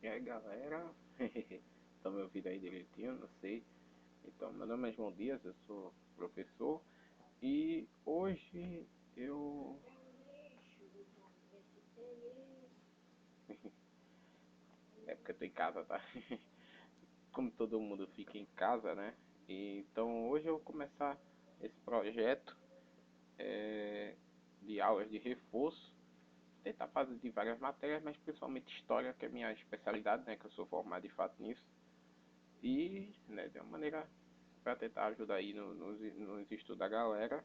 E aí galera, estão me ouvindo aí direitinho? Não sei. Então, meu nome é João Dias, eu sou professor e hoje eu. É porque eu tô em casa, tá? Como todo mundo fica em casa, né? Então, hoje eu vou começar esse projeto de aulas de reforço, tentar fazer de várias matérias, mas principalmente história, que é a minha especialidade, né? Que eu sou formado de fato nisso. E, né, de uma maneira para tentar ajudar aí nos estudos da galera.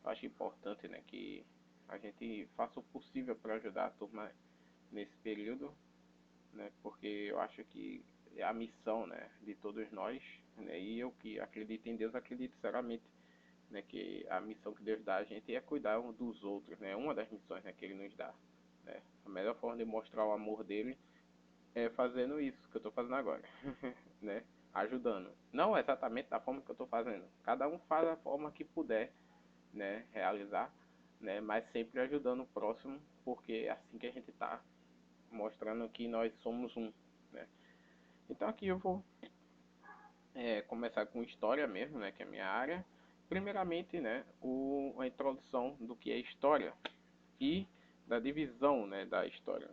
Eu acho importante, né, que a gente faça o possível para ajudar a turma nesse período, né, porque eu acho que é a missão, né, de todos nós, né, e eu que acredito em Deus, acredito sinceramente, né, que a missão que Deus dá a gente é cuidar um dos outros, né, uma das missões, né, que Ele nos dá, né. A melhor forma de mostrar o amor dele é fazendo isso que eu estou fazendo agora, né? Ajudando. Não exatamente da forma que eu estou fazendo. Cada um faz da forma que puder, né? Realizar, né? Mas sempre ajudando o próximo, porque é assim que a gente está mostrando que nós somos um, né? Então aqui eu vou começar com história mesmo, né? Que é a minha área. Primeiramente, né? A introdução do que é história e da divisão, né? Da história.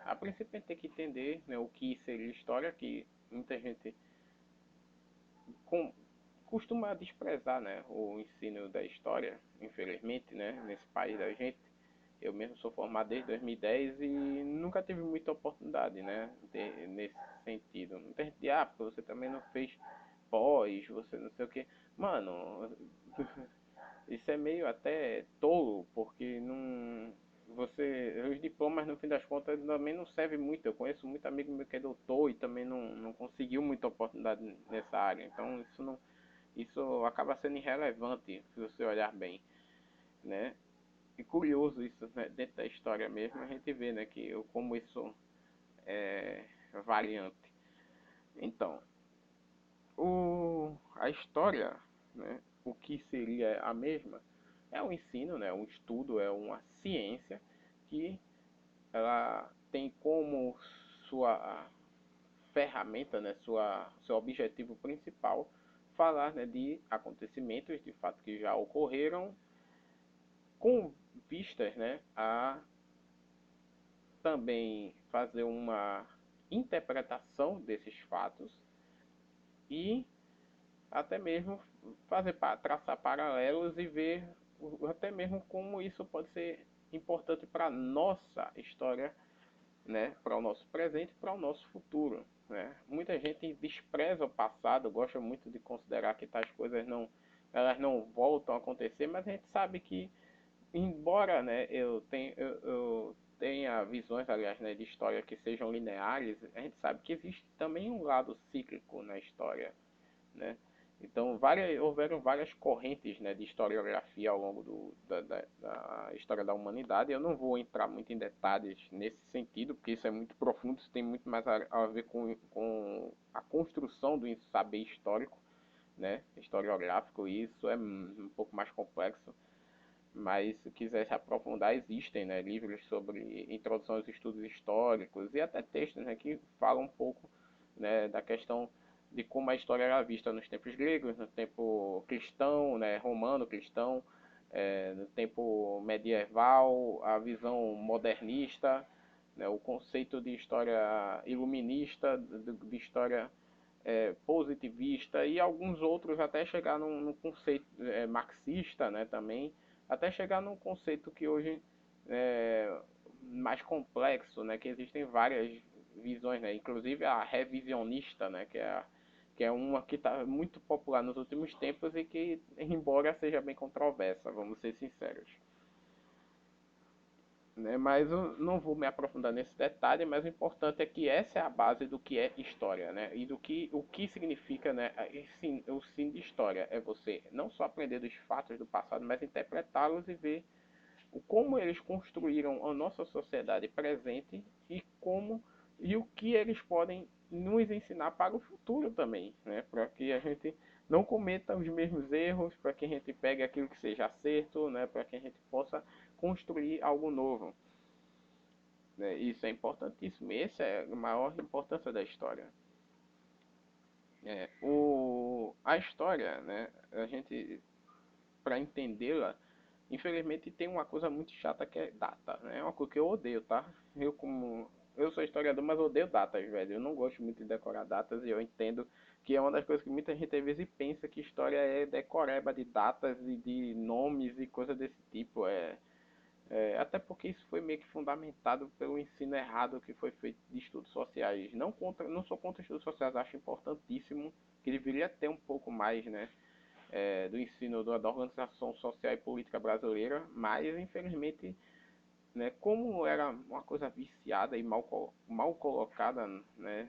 A princípio a gente tem que entender, né, o que seria história, que muita gente com, costuma desprezar, né, o ensino da história, infelizmente, né, nesse país da gente. Eu mesmo sou formado desde 2010 e nunca tive muita oportunidade, né, nesse sentido. Muita gente diz, porque você também não fez pós, você não sei o que. Mano, isso é meio até tolo, porque não. Você. Os diplomas no fim das contas também não servem muito. Eu conheço muito amigo meu que é doutor e também não conseguiu muita oportunidade nessa área. Então isso não. Isso acaba sendo irrelevante se você olhar bem, né? E curioso isso, né? Dentro da história mesmo, a gente vê, né, que como isso é variante. Então, a história, né, o que seria a mesma, é um ensino, né, um estudo, é uma ciência que ela tem como sua ferramenta, né, seu objetivo principal falar, né, de acontecimentos de fato que já ocorreram com vistas, né, a também fazer uma interpretação desses fatos e até mesmo fazer traçar paralelos e ver até mesmo como isso pode ser importante para a nossa história, né, para o nosso presente e para o nosso futuro, né? Muita gente despreza o passado, gosta muito de considerar que tais coisas elas não voltam a acontecer, mas a gente sabe que embora, né, eu tenha visões, aliás, né, de história que sejam lineares, a gente sabe que existe também um lado cíclico na história, né? Então, houveram várias correntes, né, de historiografia ao longo da história da humanidade. Eu não vou entrar muito em detalhes nesse sentido, porque isso é muito profundo, isso tem muito mais a ver com a construção do saber histórico, né, historiográfico, e isso é um pouco mais complexo. Mas se quiser se aprofundar, existem, né, livros sobre introdução aos estudos históricos e até textos, né, que falam um pouco, né, da questão de como a história era vista nos tempos gregos, no tempo cristão, né, romano cristão, no tempo medieval, a visão modernista, né, o conceito de história iluminista, de história positivista e alguns outros até chegar num conceito marxista, né, também, até chegar num conceito que hoje é mais complexo, né, que existem várias visões, né, inclusive a revisionista, né, que é uma que está muito popular nos últimos tempos e que, embora seja bem controversa, vamos ser sinceros, né? Mas eu não vou me aprofundar nesse detalhe, mas o importante é que essa é a base do que é história, né? E o que significa, né? Sim, o sim de história é você não só aprender dos fatos do passado, mas interpretá-los e ver como eles construíram a nossa sociedade presente e como e o que eles podem nos ensinar para o futuro também, né? Para que a gente não cometa os mesmos erros, para que a gente pegue aquilo que seja acerto, né? Para que a gente possa construir algo novo. né? Isso é importantíssimo. Essa é a maior importância da história. A história, né? A gente, para entendê-la, infelizmente tem uma coisa muito chata que é data, né? É uma coisa que eu odeio, tá? Eu sou historiador, mas eu odeio datas, velho. Eu não gosto muito de decorar datas e eu entendo que é uma das coisas que muita gente às vezes pensa que história é decoreba de datas e de nomes e coisa desse tipo. Até porque isso foi meio que fundamentado pelo ensino errado que foi feito de estudos sociais. Não sou contra estudos sociais, acho importantíssimo que deveria ter um pouco mais, né, do ensino da organização social e política brasileira, mas infelizmente, né, como era uma coisa viciada e mal colocada, né,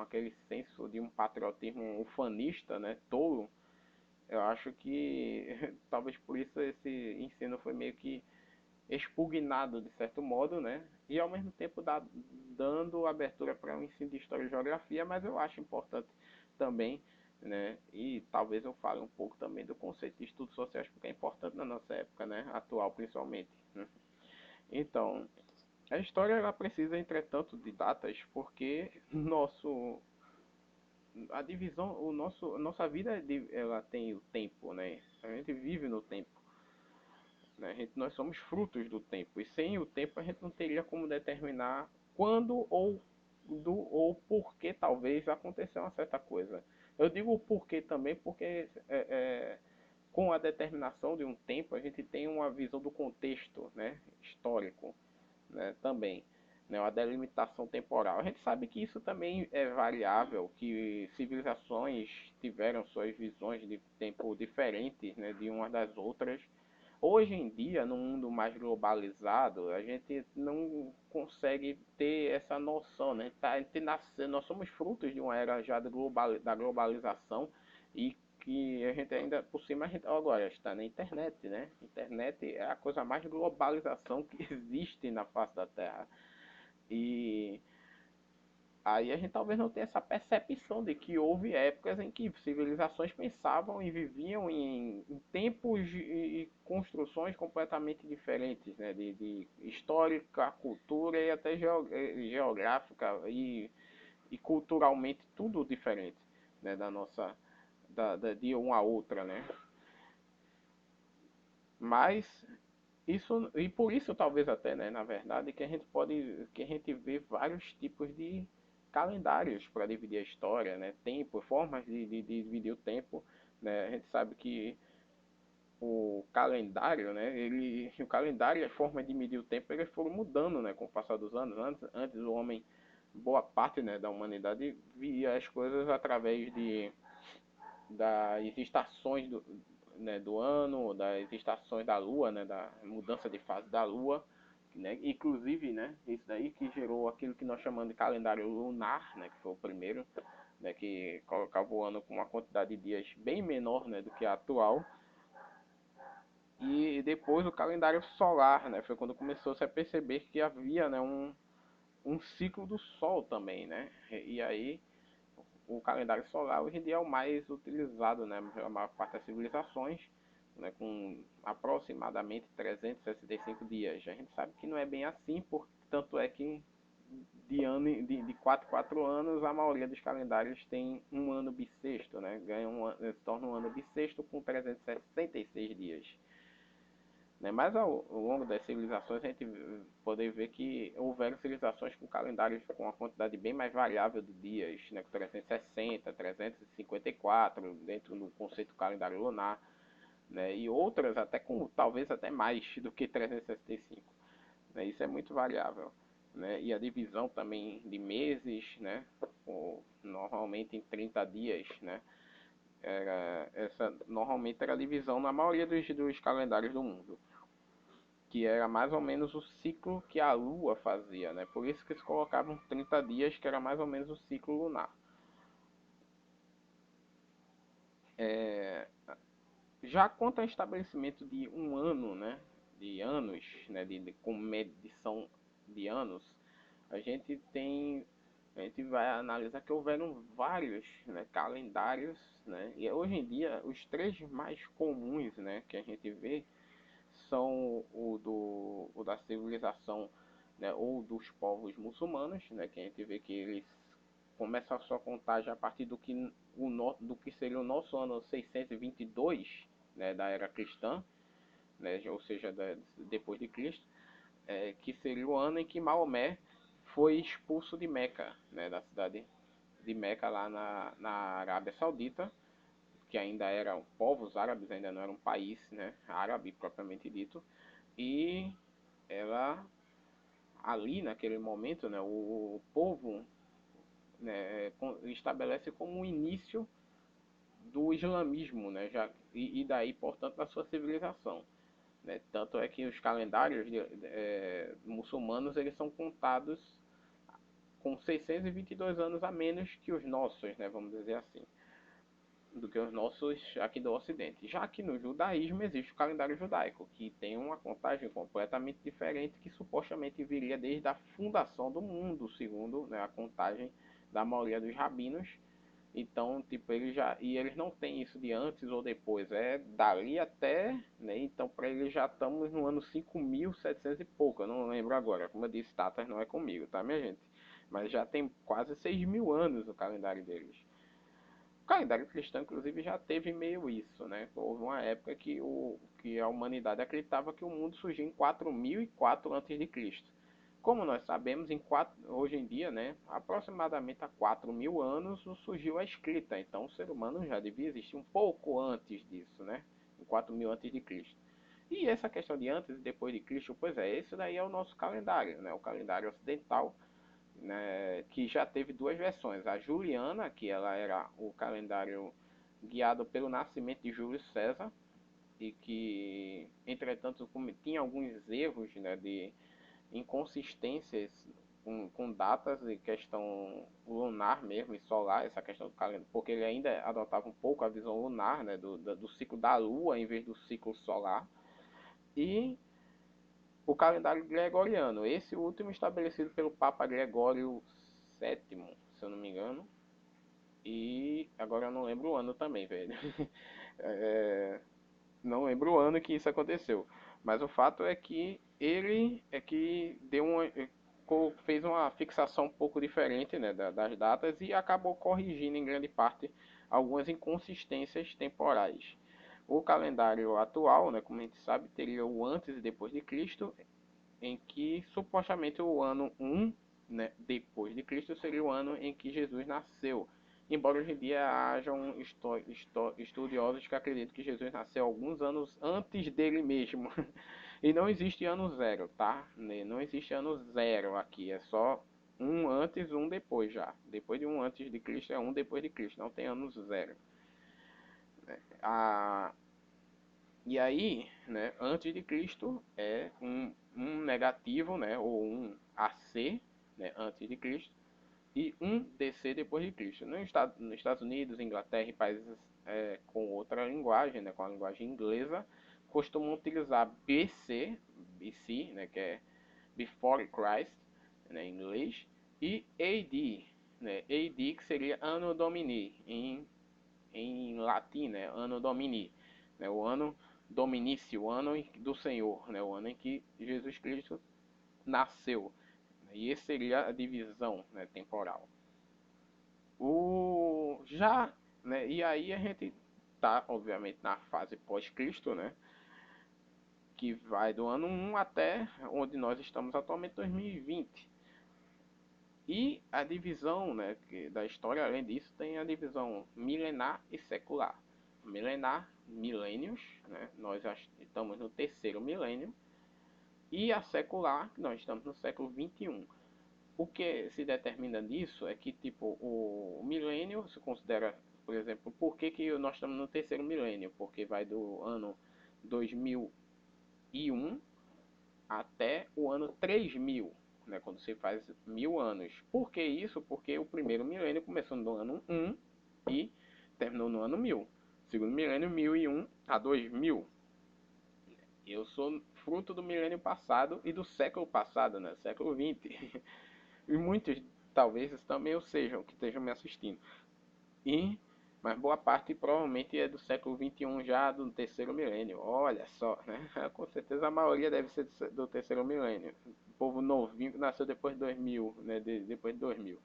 aquele senso de um patriotismo ufanista, né, tolo, eu acho que talvez por isso esse ensino foi meio que expugnado de certo modo, né? E ao mesmo tempo dando abertura para o ensino de história e geografia, mas eu acho importante também, né? E talvez eu fale um pouco também do conceito de estudos sociais, porque é importante na nossa época, né? Atual principalmente, né? Então, a história ela precisa, entretanto, de datas, porque a nossa vida ela tem o tempo, né? A gente vive no tempo. Né? Nós somos frutos do tempo. E sem o tempo a gente não teria como determinar quando ou porquê talvez aconteceu uma certa coisa. Eu digo o porquê também porque com a determinação de um tempo a gente tem uma visão do contexto, né, histórico, né, também. Né, uma delimitação temporal. A gente sabe que isso também é variável, que civilizações tiveram suas visões de tempo diferentes, né, de umas das outras. Hoje em dia, no mundo mais globalizado, a gente não consegue ter essa noção, né? Nós somos frutos de uma era já da globalização e que a gente ainda, por cima, a gente agora está na internet, né? Internet é a coisa mais globalização que existe na face da Terra. E aí a gente talvez não tenha essa percepção de que houve épocas em que civilizações pensavam e viviam em tempos e construções completamente diferentes, né? De histórica, cultura e até geográfica e culturalmente tudo diferente, né? Da nossa de uma a outra, né? Mas isso e por isso talvez até, né, na verdade, que a gente vê vários tipos de calendários para dividir a história, né, tempo, formas de dividir o tempo, né? A gente sabe que o calendário, né, o calendário e a forma de medir o tempo eles foram mudando, né, com o passar dos anos. Antes o homem, boa parte, né, da humanidade via as coisas através das estações né, do ano, das estações da Lua, né, da mudança de fase da Lua, né, inclusive, né, isso daí que gerou aquilo que nós chamamos de calendário lunar, né, que foi o primeiro, né, que colocava o ano com uma quantidade de dias bem menor, né, do que a atual. E depois o calendário solar, né, foi quando começou-se a perceber que havia, né, um ciclo do Sol também, né, e aí o calendário solar hoje em dia é o mais utilizado, né, pela maior parte das civilizações, né, com aproximadamente 365 dias. A gente sabe que não é bem assim, tanto é que de 4 em 4 anos a maioria dos calendários tem um ano bissexto, né, se torna um ano bissexto com 366 dias. Né? Mas ao longo das civilizações a gente pode ver que houveram civilizações com calendários com uma quantidade bem mais variável de dias, né? Com 360, 354, dentro do conceito do calendário lunar, né? E outras até com talvez até mais do que 365. Né? Isso é muito variável. Né? E a divisão também de meses, né? Normalmente em 30 dias, né? Normalmente era a divisão na maioria dos calendários do mundo, que era mais ou menos o ciclo que a Lua fazia, né? Por isso que eles colocavam 30 dias, que era mais ou menos o ciclo lunar. É, já quanto ao estabelecimento de um ano, né? De anos, né? Com medição de anos, a gente tem a gente vai analisar que houveram vários, né, calendários, né? E hoje em dia os três mais comuns, né, que a gente vê são o da civilização né, ou dos povos muçulmanos, né, que a gente vê que eles começam a sua contagem a partir do que seria o nosso ano 622, né, da era cristã, né, ou seja, depois de Cristo, que seria o ano em que Maomé foi expulso de Meca, né, da cidade de Meca lá na Arábia Saudita, que ainda eram povos árabes, ainda não era um país, né, árabe propriamente dito, e ela ali naquele momento, né, o povo, né, estabelece como o início do islamismo, né, e daí, portanto, da sua civilização. Né? Tanto é que os calendários muçulmanos eles são contados com 622 anos a menos que os nossos, né, vamos dizer assim, do que os nossos aqui do Ocidente. Já que no judaísmo existe o calendário judaico, que tem uma contagem completamente diferente, que supostamente viria desde a fundação do mundo, segundo, né, a contagem da maioria dos rabinos. Então, tipo, eles não têm isso de antes ou depois, é dali até, né? Então, para eles já estamos no ano 5.700 e pouco, eu não lembro agora, como eu disse, datas não é comigo, tá, minha gente? Mas já tem quase 6.000 anos o calendário deles. O calendário cristão, inclusive, já teve meio isso, né? Houve uma época que a humanidade acreditava que o mundo surgiu em 4004 a.C. Como nós sabemos, hoje em dia, né, aproximadamente há 4.000 anos surgiu a escrita. Então o ser humano já devia existir um pouco antes disso, né? Em 4.000 antes de Cristo. E essa questão de antes e depois de Cristo, pois é, esse daí é o nosso calendário, né? O calendário ocidental, né, que já teve duas versões. A Juliana, que ela era o calendário guiado pelo nascimento de Júlio César, e que, entretanto, tinha alguns erros, né, de inconsistências com datas e questão lunar mesmo e solar, essa questão do calendário, porque ele ainda adotava um pouco a visão lunar, né, do ciclo da Lua em vez do ciclo solar. E o calendário gregoriano, esse último estabelecido pelo Papa Gregório VII, se eu não me engano. E agora eu não lembro o ano também, velho. É, não lembro o ano que isso aconteceu. Mas o fato é que ele é que fez uma fixação um pouco diferente, né, das datas e acabou corrigindo em grande parte algumas inconsistências temporais. O calendário atual, né, como a gente sabe, teria o antes e depois de Cristo, em que supostamente o ano 1, né, depois de Cristo seria o ano em que Jesus nasceu. Embora hoje em dia hajam estudiosos que acreditam que Jesus nasceu alguns anos antes dele mesmo. E não existe ano zero, tá? Não existe ano zero aqui, é só um antes, um depois já. Depois de um antes de Cristo é um depois de Cristo, não tem ano zero. A, e aí, né, antes de Cristo é um negativo, né, ou um AC, né, antes de Cristo, e um DC depois de Cristo. Nos Estados Unidos, Inglaterra e países com outra linguagem, né, com a linguagem inglesa, costumam utilizar BC, né, que é Before Christ, né, em inglês, e AD, né, AD que seria Anno Domini, em latim, né, Anno Domini, né, o ano Dominici, o ano do Senhor, né, o ano em que Jesus Cristo nasceu. E essa seria a divisão, né, temporal. Né, e aí a gente tá, obviamente, na fase pós-Cristo, né, que vai do ano 1 até onde nós estamos atualmente, 2020. E a divisão, né, da história, além disso, tem a divisão milenar e secular. Milenar, milênios, né, nós já estamos no terceiro milênio, e a secular, nós estamos no século 21. O que se determina disso é que, tipo, o milênio se considera, por exemplo, por que nós estamos no terceiro milênio? Porque vai do ano 2001 até o ano 3000, né, quando se faz 1000 anos. Por que isso? Porque o primeiro milênio começou no ano 1 e terminou no ano 1000. Segundo milênio, 1001 a 2000. Eu sou fruto do milênio passado e do século passado, né, século 20. E muitos talvez também o sejam, que estejam me assistindo. E mas boa parte provavelmente é do século XXI, já do terceiro milênio. Olha só, né? Com certeza a maioria deve ser do terceiro milênio. O povo novinho que nasceu depois de 2000, né? Depois de 2000.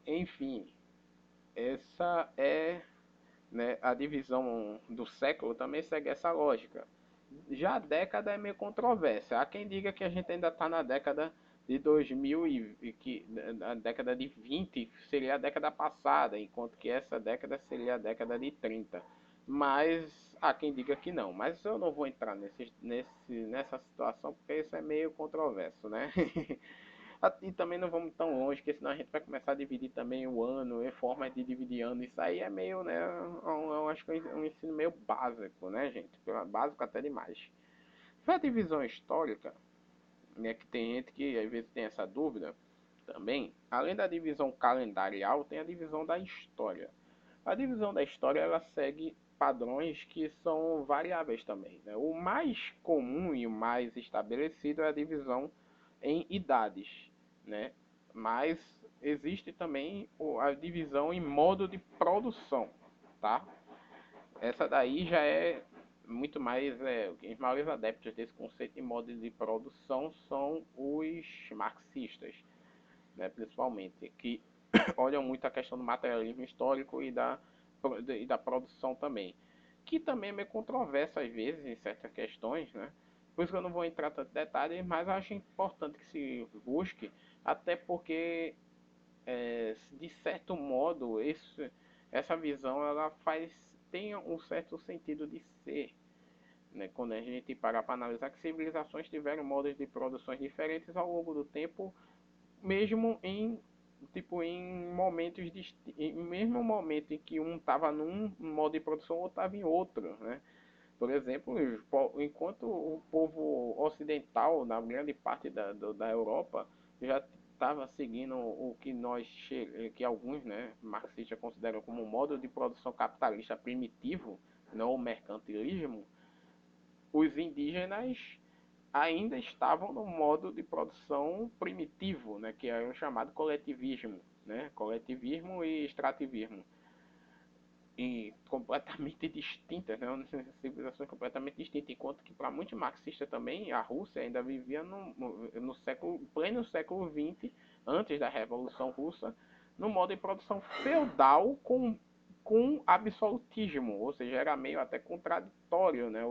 Enfim, essa é, né, a divisão do século também segue essa lógica. Já a década é meio controvérsia. Há quem diga que a gente ainda está na década de 2000 e que a década de 20 seria a década passada, enquanto que essa década seria a década de 30. Mas há quem diga que não. Mas eu não vou entrar nessa situação porque isso é meio controverso, né? E também não vamos tão longe, porque senão a gente vai começar a dividir também o ano, e formas de dividir ano. Isso aí é meio, né? Eu acho que é um ensino meio básico, né, gente? Básico até demais. A divisão histórica, né, que tem gente que às vezes tem essa dúvida também, além da divisão calendarial, tem a divisão da história. A divisão da história ela segue padrões que são variáveis também, né? O mais comum e o mais estabelecido é a divisão em idades, né? Mas existe também a divisão em modo de produção, tá? Essa daí já é muito mais, os maiores adeptos desse conceito de modo de produção são os marxistas, né, principalmente, que olham muito a questão do materialismo histórico e da produção também, que também é meio controverso às vezes em certas questões, né? Por isso que eu não vou entrar tanto em detalhes, mas acho importante que se busque, até porque, de certo modo, essa visão ela tem um certo sentido de ser, né? Quando a gente para analisar que civilizações tiveram modos de produções diferentes ao longo do tempo, mesmo em momentos mesmo momento em que um estava num modo de produção ou estava em outro, né? Por exemplo, enquanto o povo ocidental, na grande parte da Europa, já estava seguindo o que que alguns, né, marxistas consideram como um modo de produção capitalista primitivo, não o mercantilismo, os indígenas ainda estavam no modo de produção primitivo, né, que é o chamado coletivismo, né, coletivismo e extrativismo, e completamente distintas, né, civilizações completamente distintas, enquanto que para muitos marxistas também a Rússia ainda vivia no pleno século XX, antes da Revolução Russa, no modo de produção feudal com absolutismo, ou seja, era meio até contraditório, né,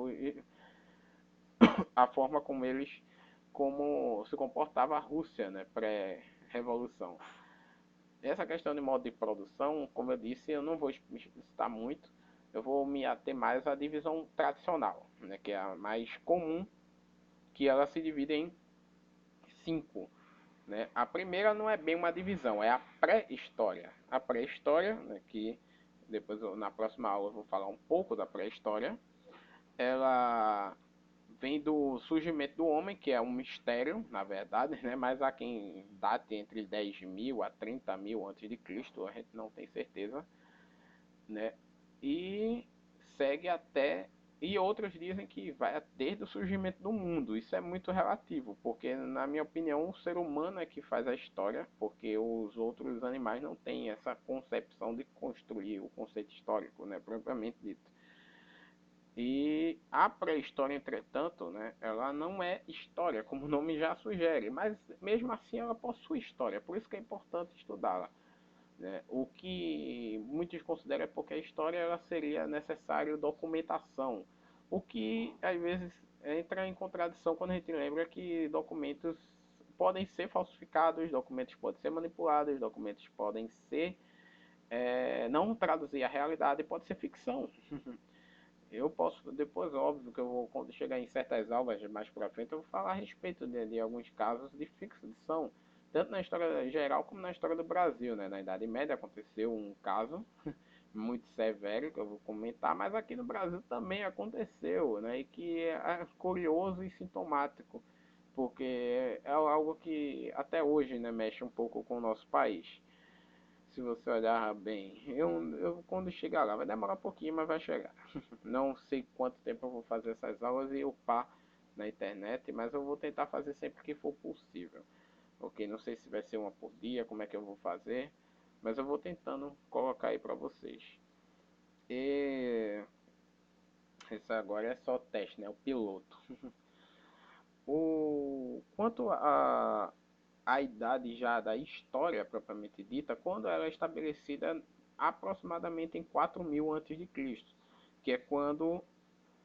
a forma como se comportava a Rússia, né, pré-revolução. Essa questão de modo de produção, como eu disse, eu não vou me explicitar muito, eu vou me ater mais à divisão tradicional, né, que é a mais comum, que ela se divide em 5. Né? A primeira não é bem uma divisão, é a pré-história. A pré-história, né, que depois na próxima aula eu vou falar um pouco da pré-história, ela vem do surgimento do homem, que é um mistério, na verdade, né? Mas há quem date entre 10.000 a 30.000 antes de Cristo, a gente não tem certeza, né? E segue até e outros dizem que vai desde o surgimento do mundo. Isso é muito relativo, porque na minha opinião o ser humano é que faz a história, porque os outros animais não têm essa concepção de construir o conceito histórico, né, propriamente dito. E a pré-história, entretanto, né, ela não é história, como o nome já sugere, mas mesmo assim ela possui história, por isso que é importante estudá-la. Né? O que muitos consideram é porque a história ela seria necessário documentação, o que às vezes entra em contradição quando a gente lembra que documentos podem ser falsificados, documentos podem ser manipulados, documentos podem ser não traduzir a realidade, pode ser ficção. Eu posso, depois, óbvio, que eu vou, quando chegar em certas aulas mais pra frente, eu vou falar a respeito de alguns casos de ficção, tanto na história geral como na história do Brasil, né? Na Idade Média aconteceu um caso muito severo que eu vou comentar, mas aqui no Brasil também aconteceu, né? E que é curioso e sintomático, porque é algo que até hoje, né, mexe um pouco com o nosso país. Se você olhar bem, eu quando chegar lá, vai demorar um pouquinho, mas vai chegar. Não sei quanto tempo eu vou fazer essas aulas e upar na internet, mas eu vou tentar fazer sempre que for possível. Ok, não sei se vai ser uma por dia, como é que eu vou fazer, mas eu vou tentando colocar aí para vocês. E esse agora é só teste, né? O piloto. Quanto a idade já da história propriamente dita, quando ela é estabelecida aproximadamente em 4000 a.C., que é quando,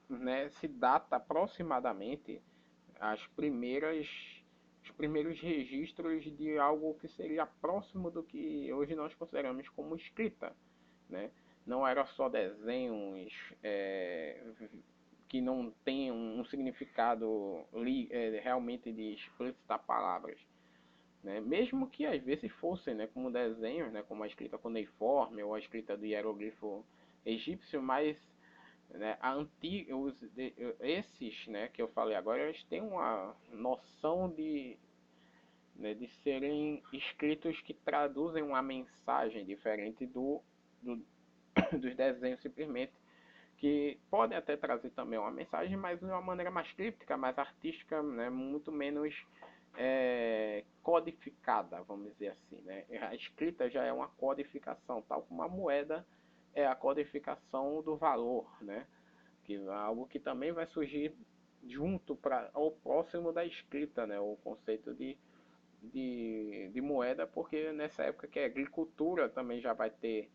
né, se data aproximadamente as primeiras os primeiros registros de algo que seria próximo do que hoje nós consideramos como escrita, né? Não era só desenhos que não tem um significado realmente de explicitar palavras, né? Mesmo que às vezes fossem, né, como desenhos, né, como a escrita cuneiforme ou a escrita do hieroglifo egípcio, mas, né, esses, né, que eu falei agora, eles têm uma noção de, né, de serem escritos que traduzem uma mensagem diferente do dos desenhos simplesmente, que podem até trazer também uma mensagem, mas de uma maneira mais críptica, mais artística, né, muito menos codificada, vamos dizer assim, né? A escrita já é uma codificação, tal como a moeda é a codificação do valor, né? Que é algo que também vai surgir junto para ao próximo da escrita, né? O conceito de moeda, porque nessa época que a agricultura também já vai ter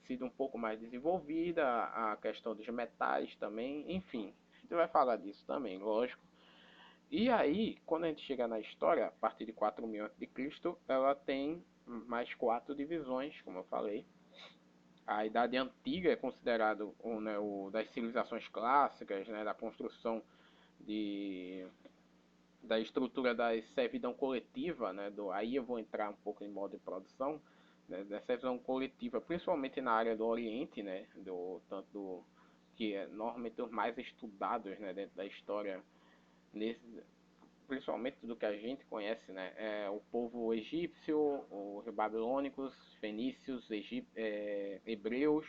sido um pouco mais desenvolvida, a questão dos metais também, enfim, a gente vai falar disso também, lógico. E aí, quando a gente chega na história, a partir de 4000 a.C., ela tem mais quatro divisões, como eu falei. A Idade Antiga é considerado né, das civilizações clássicas, né, da construção de, da estrutura da servidão coletiva, né, aí eu vou entrar um pouco em modo de produção, né, da servidão coletiva, principalmente na área do Oriente, né, que é normalmente os mais estudados, né, dentro da história, nesse, principalmente do que a gente conhece, né, é o povo egípcio, os babilônicos, fenícios, hebreus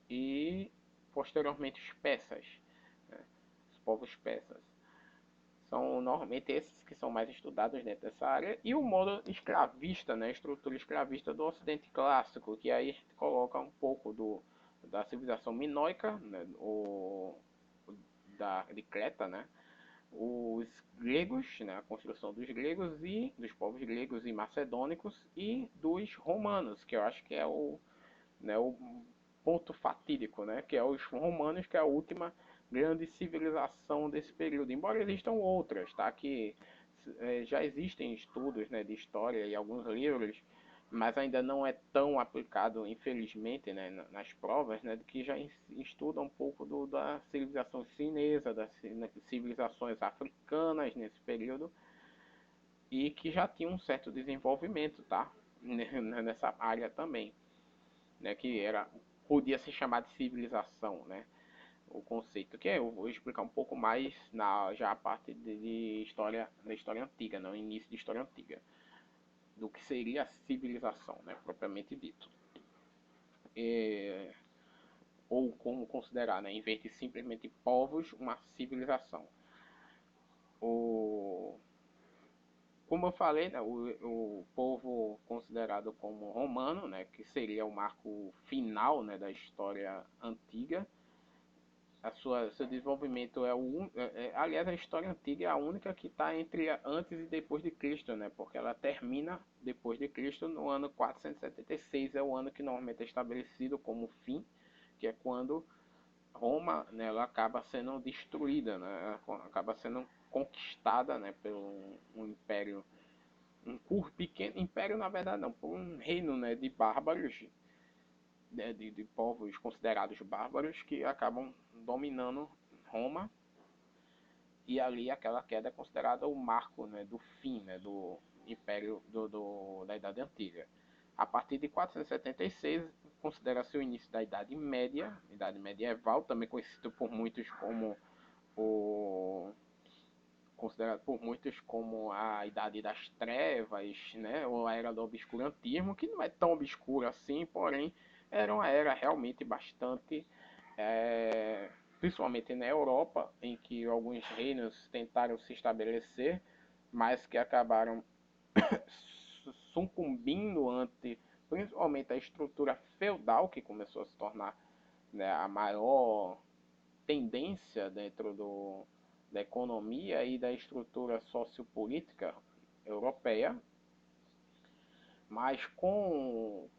e posteriormente os persas, né, os povos persas. São normalmente esses que são mais estudados dentro dessa área. E o modo escravista, né, a estrutura escravista do Ocidente clássico, que aí a gente coloca um pouco da civilização minoica, né, de Creta, né, os gregos, né, a construção dos gregos e dos povos gregos e macedônicos e dos romanos, que eu acho que é o ponto fatídico, né, que é os romanos, que é a última grande civilização desse período. Embora existam outras, tá, que já existem estudos, né, de história e alguns livros, mas ainda não é tão aplicado, infelizmente, né, nas provas, né, que já estuda um pouco da civilização chinesa, das civilizações africanas nesse período, e que já tinha um certo desenvolvimento, tá, nessa área também, né, que podia ser chamado de civilização, né, o conceito, que eu vou explicar um pouco mais já a parte de história, da história antiga, no início de história antiga, do que seria a civilização, né, propriamente dito. É, ou como considerar, né, em vez de simplesmente povos, uma civilização. O, como eu falei, né, o povo considerado como romano, né, que seria o marco final, né, da história antiga, seu desenvolvimento aliás, a história antiga é a única que está entre antes e depois de Cristo, né? Porque ela termina depois de Cristo no ano 476, é o ano que normalmente é estabelecido como fim, que é quando Roma, né, ela acaba sendo destruída, né? Ela acaba sendo conquistada, né, pelo um império, um curto pequeno império, na verdade não, por um reino, né, de bárbaros, né, de povos considerados bárbaros que acabam dominando Roma, e ali aquela queda é considerada o marco, né, do fim, né, do império da Idade Antiga. A partir de 476 considera-se o início da Idade Medieval, também conhecido por muitos como o considerado por muitos como a Idade das Trevas, né, ou a Era do Obscurantismo, que não é tão obscura assim, porém era uma era realmente bastante, principalmente na Europa, em que alguns reinos tentaram se estabelecer, mas que acabaram sucumbindo ante principalmente a estrutura feudal, que começou a se tornar, né, a maior tendência dentro da economia e da estrutura sociopolítica europeia, mas quando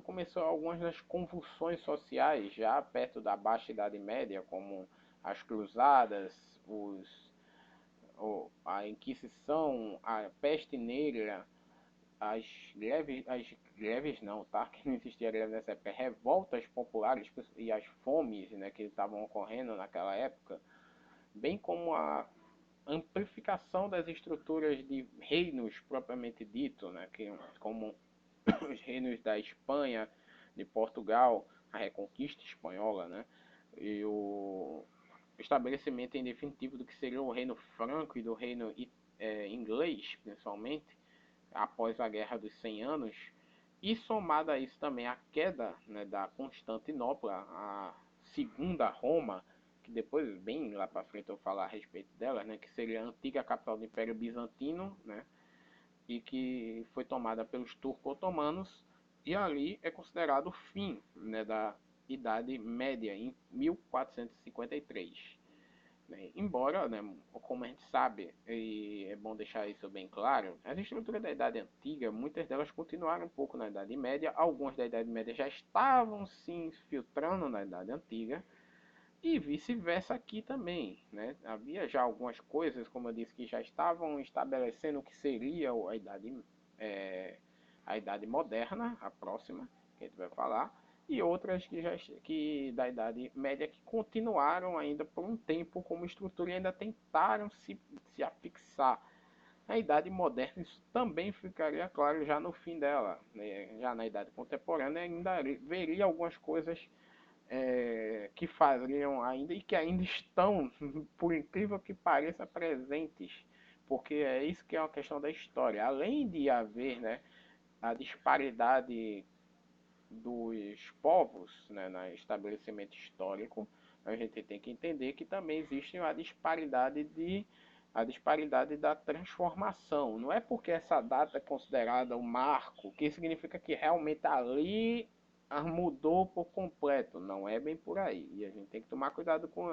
começou algumas das convulsões sociais, já perto da Baixa Idade Média, como as cruzadas, a Inquisição, a Peste Negra, as greves não, tá? Que não existia greve nessa época, revoltas populares e as fomes, né, que estavam ocorrendo naquela época, bem como a amplificação das estruturas de reinos propriamente dito, né, como os reinos da Espanha, de Portugal, a Reconquista Espanhola, né, e o estabelecimento em definitivo do que seria o Reino Franco e do Reino inglês, principalmente, após a Guerra dos 100 Anos, e somada a isso também a queda, né, da Constantinopla, a segunda Roma, que depois, bem lá para frente, eu vou falar a respeito dela, né, que seria a antiga capital do Império Bizantino, né, e que foi tomada pelos turco-otomanos, e ali é considerado o fim, né, da Idade Média, em 1453. Né? Embora, né, como a gente sabe, e é bom deixar isso bem claro, as estruturas da Idade Antiga, muitas delas continuaram um pouco na Idade Média, algumas da Idade Média já estavam se infiltrando na Idade Antiga, e vice-versa aqui também, né? Havia já algumas coisas, como eu disse, que já estavam estabelecendo o que seria é, a idade moderna, a próxima, que a gente vai falar, e outras que da Idade Média que continuaram ainda por um tempo como estrutura e ainda tentaram se afixar. Na Idade Moderna isso também ficaria claro já no fim dela, né? Já na Idade Contemporânea ainda veria algumas coisas que faziam ainda e que ainda estão, por incrível que pareça, presentes, porque é isso que é uma questão da história. Além de haver, né, a disparidade dos povos, né, no estabelecimento histórico, a gente tem que entender que também existe a disparidade da transformação. Não é porque essa data é considerada um marco que significa que realmente ali mudou por completo. Não é bem por aí. E a gente tem que tomar cuidado com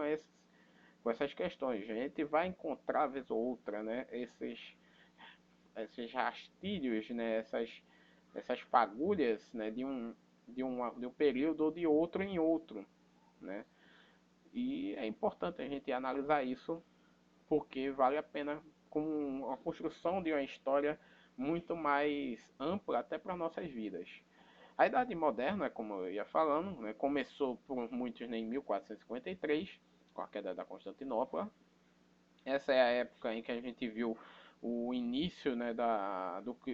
essas questões. A gente vai encontrar, vez ou outra, né, esses rastilhos, né, essas fagulhas, né, de um período ou de outro em outro, né? E é importante a gente analisar isso porque vale a pena com a construção de uma história muito mais ampla até para nossas vidas. A Idade Moderna, como eu ia falando, né, começou por muitos em 1453, com a queda da Constantinopla. Essa é a época em que a gente viu o início, né,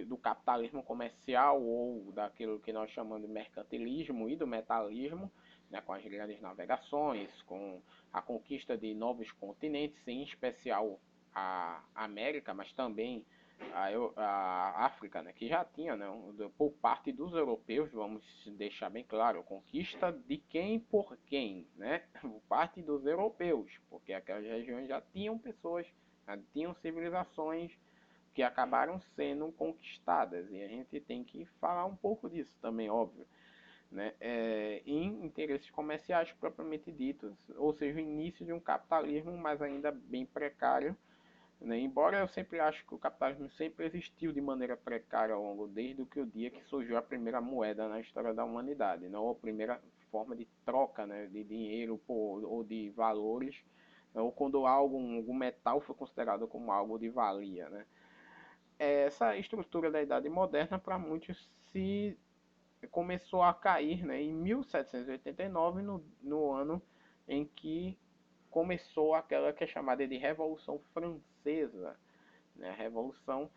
do capitalismo comercial ou daquilo que nós chamamos de mercantilismo e do metalismo, né, com as grandes navegações, com a conquista de novos continentes, em especial a América, mas também a África, né, que já tinha, né, por parte dos europeus, vamos deixar bem claro, conquista de quem por quem, né, por parte dos europeus, porque aquelas regiões já tinham pessoas, já tinham civilizações que acabaram sendo conquistadas, e a gente tem que falar um pouco disso também, óbvio, né, em interesses comerciais propriamente ditos, ou seja, o início de um capitalismo, mas ainda bem precário, né? Embora eu sempre acho que o capitalismo sempre existiu de maneira precária ao longo desde o dia que surgiu a primeira moeda na história da humanidade, não a primeira forma de troca, né, de dinheiro ou de valores, ou quando algum metal foi considerado como algo de valia, né? Essa estrutura da Idade Moderna para muitos se começou a cair, né, em 1789, no ano em que começou aquela que é chamada de Revolução Francesa, né, a revolução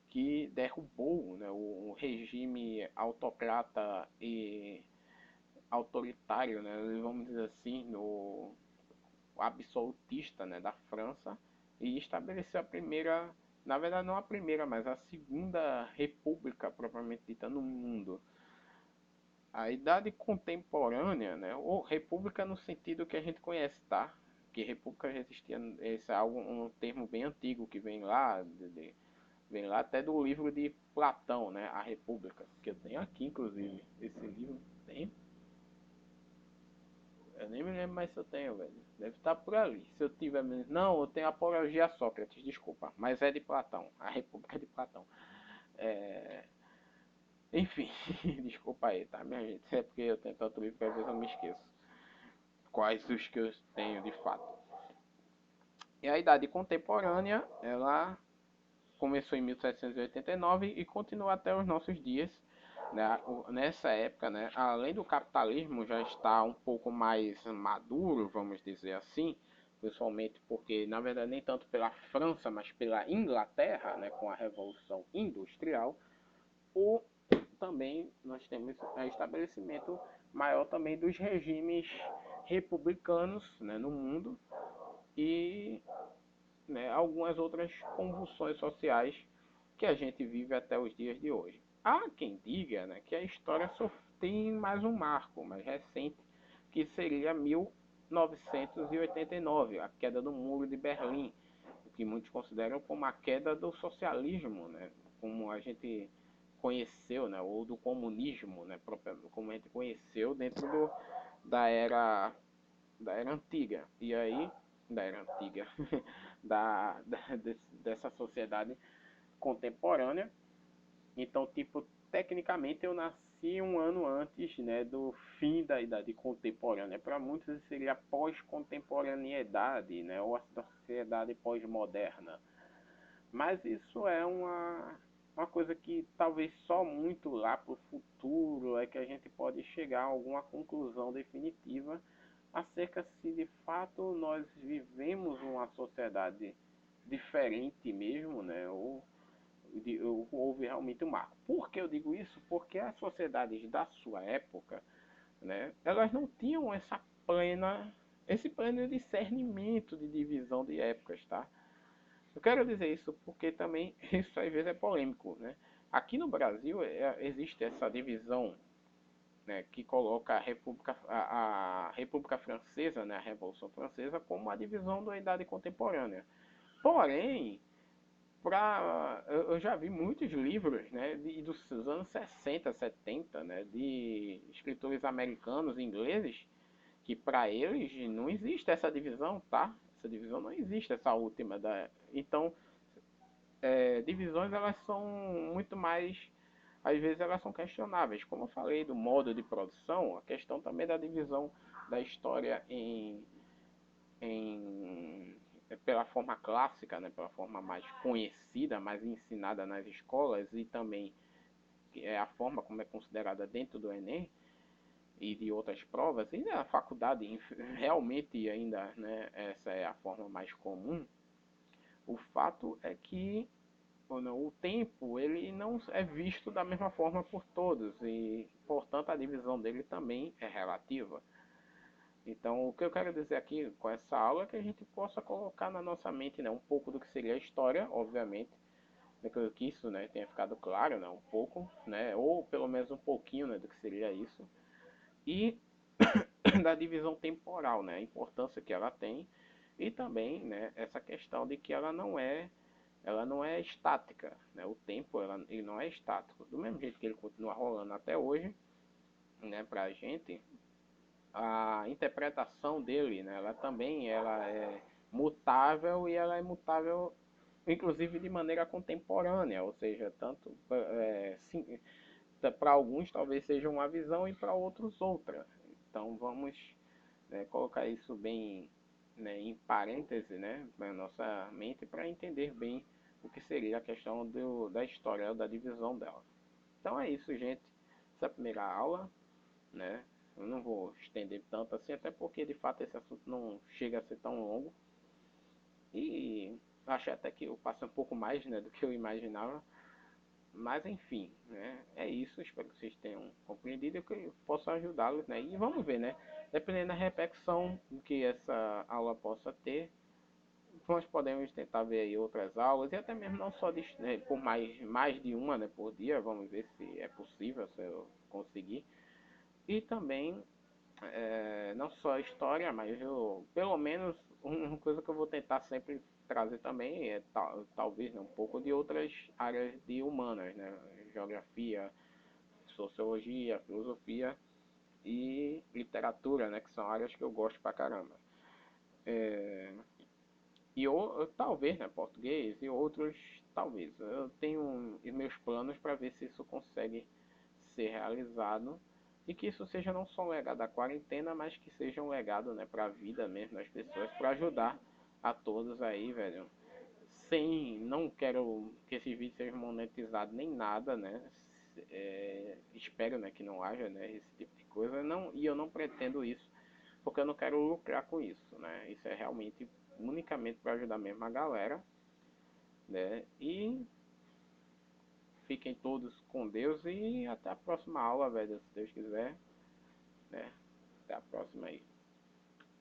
que derrubou, né, o regime autocrata e autoritário, né, vamos dizer assim, no absolutista, né, da França, e estabeleceu a primeira, na verdade não a primeira, mas a segunda república propriamente dita no mundo. A idade contemporânea, né, ou república no sentido que a gente conhece, tá? Que república já existia, esse é algo, um termo bem antigo que vem lá Vem lá até do livro de Platão, né? A República, que eu tenho aqui, inclusive. Esse livro tem. Eu nem me lembro mais se eu tenho, velho. Deve estar por ali. Se eu tiver. Não, eu tenho Apologia a Sócrates, desculpa. Mas é de Platão. A República é de Platão. É... Enfim, desculpa aí, tá, minha gente? É porque eu tenho tanto livro que às vezes eu me esqueço. Quais os que eu tenho de fato. E a Idade Contemporânea, ela começou em 1789 e continua até os nossos dias. Né? Nessa época, né, além do capitalismo já está um pouco mais maduro, vamos dizer assim, principalmente porque, na verdade, nem tanto pela França, mas pela Inglaterra, né, com a Revolução Industrial, ou também nós temos estabelecimento maior também dos regimes republicanos, né, no mundo e, né, algumas outras convulsões sociais que a gente vive até os dias de hoje. Há quem diga, né, que a história só tem mais um marco mais recente, que seria 1989, a queda do Muro de Berlim, o que muitos consideram como a queda do socialismo, né, como a gente conheceu, né, ou do comunismo, né, como a gente conheceu dentro da era antiga. E aí, da era antiga, dessa sociedade contemporânea. Então, tipo, tecnicamente eu nasci um ano antes, né, do fim da idade contemporânea. Para muitos seria a pós-contemporaneidade, né, ou a sociedade pós-moderna. Mas isso é uma coisa que talvez só muito lá para o futuro é que a gente pode chegar a alguma conclusão definitiva acerca se de fato nós vivemos uma sociedade diferente mesmo, né? Ou houve realmente um marco. Por que eu digo isso? Porque as sociedades da sua época, né, elas não tinham esse pleno discernimento de divisão de épocas, tá? Eu quero dizer isso porque também isso às vezes é polêmico, né? Aqui no Brasil existe essa divisão, né, que coloca a República Francesa, né, a Revolução Francesa, como a divisão da Idade Contemporânea. Porém, eu já vi muitos livros, né, dos anos 60, 70, né, de escritores americanos e ingleses, que para eles não existe essa divisão, tá? Essa divisão não existe, essa última. Então, divisões elas são muito mais, às vezes elas são questionáveis. Como eu falei do modo de produção, a questão também da divisão da história em pela forma clássica, né, pela forma mais conhecida, mais ensinada nas escolas e também a forma como é considerada dentro do Enem e de outras provas e na faculdade realmente ainda, né, essa é a forma mais comum. O fato é que o tempo ele não é visto da mesma forma por todos e, portanto, a divisão dele também é relativa. Então, o que eu quero dizer aqui com essa aula é que a gente possa colocar na nossa mente, né, um pouco do que seria a história, obviamente, que isso, né, tenha ficado claro, né, um pouco, né, ou pelo menos um pouquinho, né, do que seria isso, e da divisão temporal, né, a importância que ela tem e também, né, essa questão de que ela não é estática, né? O tempo ele não é estático. Do mesmo jeito que ele continua rolando até hoje, né, para a gente, a interpretação dele, né, ela é mutável e ela é mutável, inclusive de maneira contemporânea, ou seja, tanto para alguns talvez seja uma visão e para outros outra. Então vamos, né, colocar isso bem, né, em parêntese, né, na nossa mente para entender bem o que seria a questão da história da divisão dela. Então é isso, gente. Essa é a primeira aula, né? Eu não vou estender tanto assim, até porque de fato esse assunto não chega a ser tão longo. E achei até que eu passei um pouco mais, né, do que eu imaginava. Mas enfim, né? É isso. Espero que vocês tenham compreendido e que eu possa ajudá-los, né? E vamos ver, né? Dependendo da repetição que essa aula possa ter, nós podemos tentar ver aí outras aulas e até mesmo não só né, por mais de uma, né, por dia. Vamos ver se é possível, se eu conseguir. E também não só a história, mas pelo menos uma coisa que eu vou tentar sempre trazer também, talvez, né, um pouco de outras áreas de humanas, né? Geografia, sociologia, filosofia e literatura, né? Que são áreas que eu gosto pra caramba. É, e talvez, né, português e outros, talvez. Eu tenho os meus planos para ver se isso consegue ser realizado e que isso seja não só um legado da quarentena, mas que seja um legado, né, para a vida mesmo das pessoas, para ajudar a todos aí, velho. Sem, não quero que esses vídeos sejam monetizados nem nada, né? Espero, né, que não haja, né, esse tipo de coisa. Não, e eu não pretendo isso porque eu não quero lucrar com isso, né? Isso é realmente unicamente para ajudar mesmo a galera, né? E fiquem todos com Deus e até a próxima aula, velho, se Deus quiser, né? Até a próxima aí.